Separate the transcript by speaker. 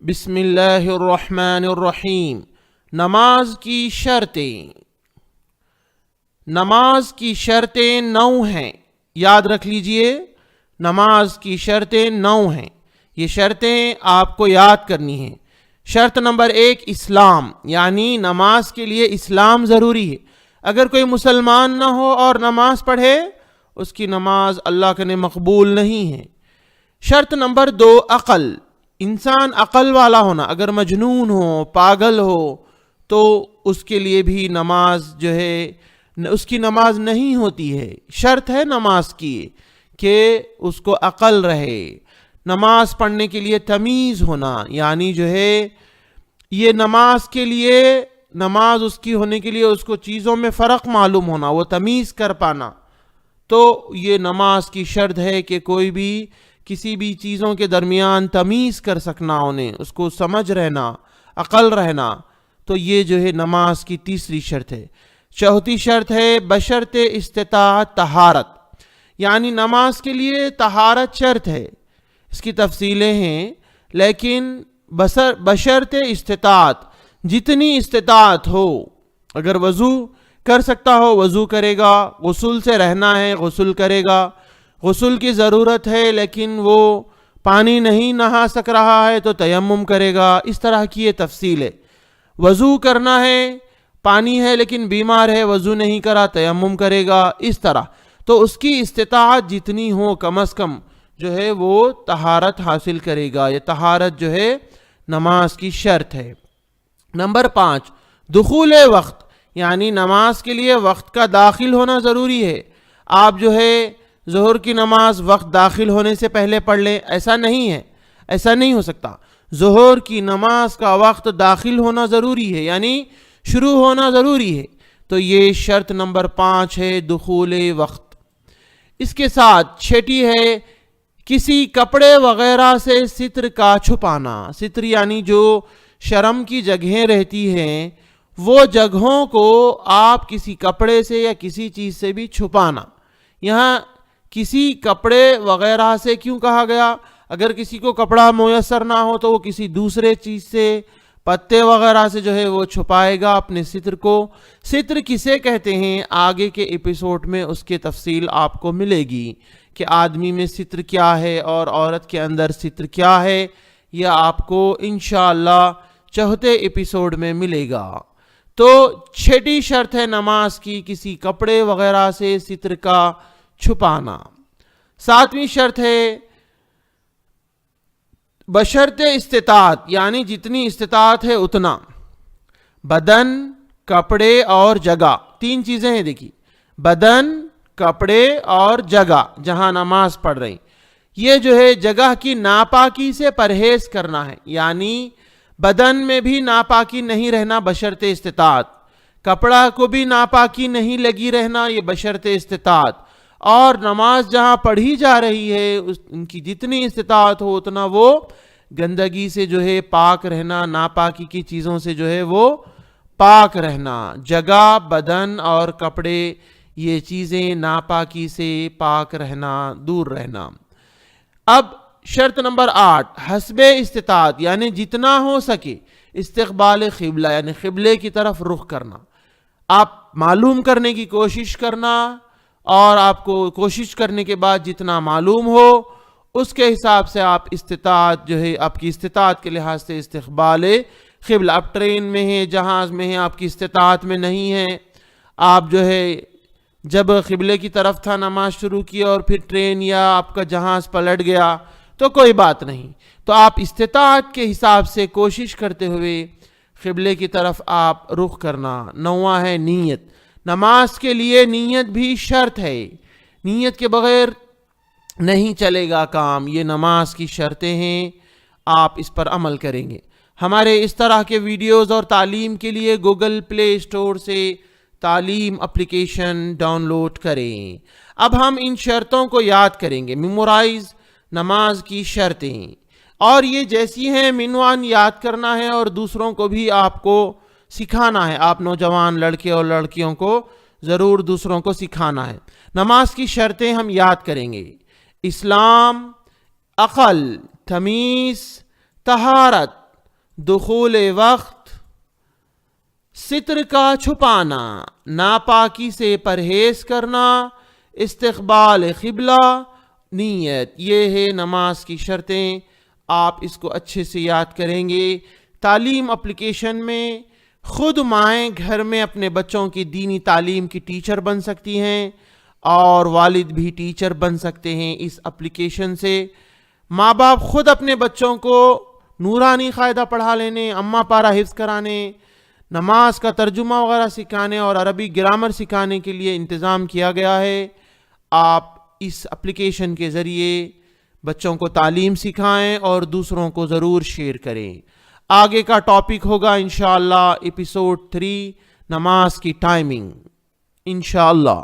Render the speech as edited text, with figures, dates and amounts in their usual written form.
Speaker 1: بسم اللہ الرحمن الرحیم۔ نماز کی شرطیں۔ نماز کی شرطیں 9 ہیں، یاد رکھ لیجئے، نماز کی شرطیں 9 ہیں۔ یہ شرطیں آپ کو یاد کرنی ہیں۔ شرط نمبر 1 اسلام، یعنی نماز کے لیے اسلام ضروری ہے۔ اگر کوئی مسلمان نہ ہو اور نماز پڑھے، اس کی نماز اللہ کے نے مقبول نہیں ہے۔ شرط نمبر 2 عقل، انسان عقل والا ہونا۔ اگر مجنون ہو، پاگل ہو، تو اس کے لیے بھی نماز جو ہے اس کی نماز نہیں ہوتی ہے۔ شرط ہے نماز کی کہ اس کو عقل رہے۔ نماز پڑھنے کے لیے تمیز ہونا، یعنی جو ہے یہ نماز کے لیے، نماز اس کی ہونے کے لیے اس کو چیزوں میں فرق معلوم ہونا، وہ تمیز کر پانا۔ تو یہ نماز کی شرط ہے کہ کوئی بھی کسی بھی چیزوں کے درمیان تمیز کر سکنا، انہیں اس کو سمجھ رہنا، عقل رہنا۔ تو یہ جو ہے نماز کی تیسری شرط ہے۔ چوتھی شرط ہے بشرط استطاعت طہارت، یعنی نماز کے لیے طہارت شرط ہے۔ اس کی تفصیلیں ہیں، لیکن بشرط استطاعت، جتنی استطاعت ہو، اگر وضو کر سکتا ہو وضو کرے گا، غسل سے رہنا ہے غسل کرے گا، غسل کی ضرورت ہے لیکن وہ پانی نہیں نہا سک رہا ہے تو تیمم کرے گا۔ اس طرح کی یہ تفصیل ہے۔ وضو کرنا ہے، پانی ہے لیکن بیمار ہے، وضو نہیں کرا، تیمم کرے گا، اس طرح۔ تو اس کی استطاعت جتنی ہو کم از کم جو ہے وہ طہارت حاصل کرے گا۔ یہ طہارت جو ہے نماز کی شرط ہے۔ نمبر 5 دخول وقت، یعنی نماز کے لیے وقت کا داخل ہونا ضروری ہے۔ آپ جو ہے ظہر کی نماز وقت داخل ہونے سے پہلے پڑھ لیں، ایسا نہیں ہے، ایسا نہیں ہو سکتا۔ ظہر کی نماز کا وقت داخل ہونا ضروری ہے، یعنی شروع ہونا ضروری ہے۔ تو یہ شرط نمبر 5 ہے، دخول وقت۔ اس کے ساتھ چھٹی ہے کسی کپڑے وغیرہ سے ستر کا چھپانا۔ ستر یعنی جو شرم کی جگہیں رہتی ہیں، وہ جگہوں کو آپ کسی کپڑے سے یا کسی چیز سے بھی چھپانا۔ یہاں کسی کپڑے وغیرہ سے کیوں کہا گیا؟ اگر کسی کو کپڑا میسر نہ ہو تو وہ کسی دوسرے چیز سے، پتے وغیرہ سے جو ہے وہ چھپائے گا اپنے ستر کو۔ ستر کسے کہتے ہیں؟ آگے کے ایپیسوڈ میں اس کی تفصیل آپ کو ملے گی کہ آدمی میں ستر کیا ہے اور عورت کے اندر ستر کیا ہے۔ یہ آپ کو انشاءاللہ چوتھے ایپیسوڈ میں ملے گا۔ تو چھٹی شرط ہے نماز کی کسی کپڑے وغیرہ سے ستر کا چھپانا۔ 7ویں شرط ہے بشرط استطاعت، یعنی جتنی استطاعت ہے اتنا۔ بدن، کپڑے اور جگہ، 3 چیزیں ہیں دیکھیے، بدن، کپڑے اور جگہ جہاں نماز پڑھ رہے ہیں۔ یہ جو ہے جگہ کی ناپاکی سے پرہیز کرنا ہے، یعنی بدن میں بھی ناپاکی نہیں رہنا بشرط استطاعت، کپڑا کو بھی ناپاکی نہیں لگی رہنا، یہ بشرط استطاعت۔ اور نماز جہاں پڑھی جا رہی ہے ان کی جتنی استطاعت ہو اتنا وہ گندگی سے جو ہے پاک رہنا، ناپاکی کی چیزوں سے جو ہے وہ پاک رہنا۔ جگہ، بدن اور کپڑے، یہ چیزیں ناپاکی سے پاک رہنا، دور رہنا۔ اب شرط نمبر 8 حسب استطاعت، یعنی جتنا ہو سکے استقبال قبلہ، یعنی قبلے کی طرف رخ کرنا۔ آپ معلوم کرنے کی کوشش کرنا، اور آپ کو کوشش کرنے کے بعد جتنا معلوم ہو اس کے حساب سے آپ استطاعت جو ہے آپ کی استطاعت کے لحاظ سے استقبال قبلہ۔ آپ ٹرین میں ہیں، جہاز میں ہیں، آپ کی استطاعت میں نہیں ہے، آپ جو ہے جب قبلے کی طرف تھا نماز شروع کی اور پھر ٹرین یا آپ کا جہاز پلٹ گیا تو کوئی بات نہیں۔ تو آپ استطاعت کے حساب سے کوشش کرتے ہوئے قبلے کی طرف آپ رخ کرنا۔ 9واں ہے نیت۔ نماز کے لیے نیت بھی شرط ہے، نیت کے بغیر نہیں چلے گا کام۔ یہ نماز کی شرطیں ہیں، آپ اس پر عمل کریں گے۔ ہمارے اس طرح کے ویڈیوز اور تعلیم کے لیے گوگل پلے اسٹور سے تعلیم اپلیکیشن ڈاؤن لوڈ کریں۔ اب ہم ان شرطوں کو یاد کریں گے، میمورائز نماز کی شرطیں، اور یہ جیسی ہیں عنوان یاد کرنا ہے اور دوسروں کو بھی آپ کو سکھانا ہے۔ آپ نوجوان لڑکے اور لڑکیوں کو ضرور دوسروں کو سکھانا ہے۔ نماز کی شرطیں ہم یاد کریں گے: اسلام، عقل، تمیز، طہارت، دخول وقت، ستر کا چھپانا، ناپاکی سے پرہیز کرنا، استقبال قبلہ، نیت، یہ ہے نماز کی شرطیں. آپ اس کو اچھے سے یاد کریں گے. تعلیم اپلیکیشن میں خود مائیں گھر میں اپنے بچوں کی دینی تعلیم کی ٹیچر بن سکتی ہیں اور والد بھی ٹیچر بن سکتے ہیں اس اپلیکیشن سے. ماں باپ خود اپنے بچوں کو نورانی قاعدہ پڑھا لینے، اماں پارہ حفظ کرانے، نماز کا ترجمہ وغیرہ سکھانے اور عربی گرامر سکھانے کے لیے انتظام کیا گیا ہے. آپ اس اپلیکیشن کے ذریعے بچوں کو تعلیم سکھائیں اور دوسروں کو ضرور شیئر کریں. آگے کا ٹاپک ہوگا انشاءاللہ ایپیسوڈ 3، نماز کی ٹائمنگ، انشاءاللہ.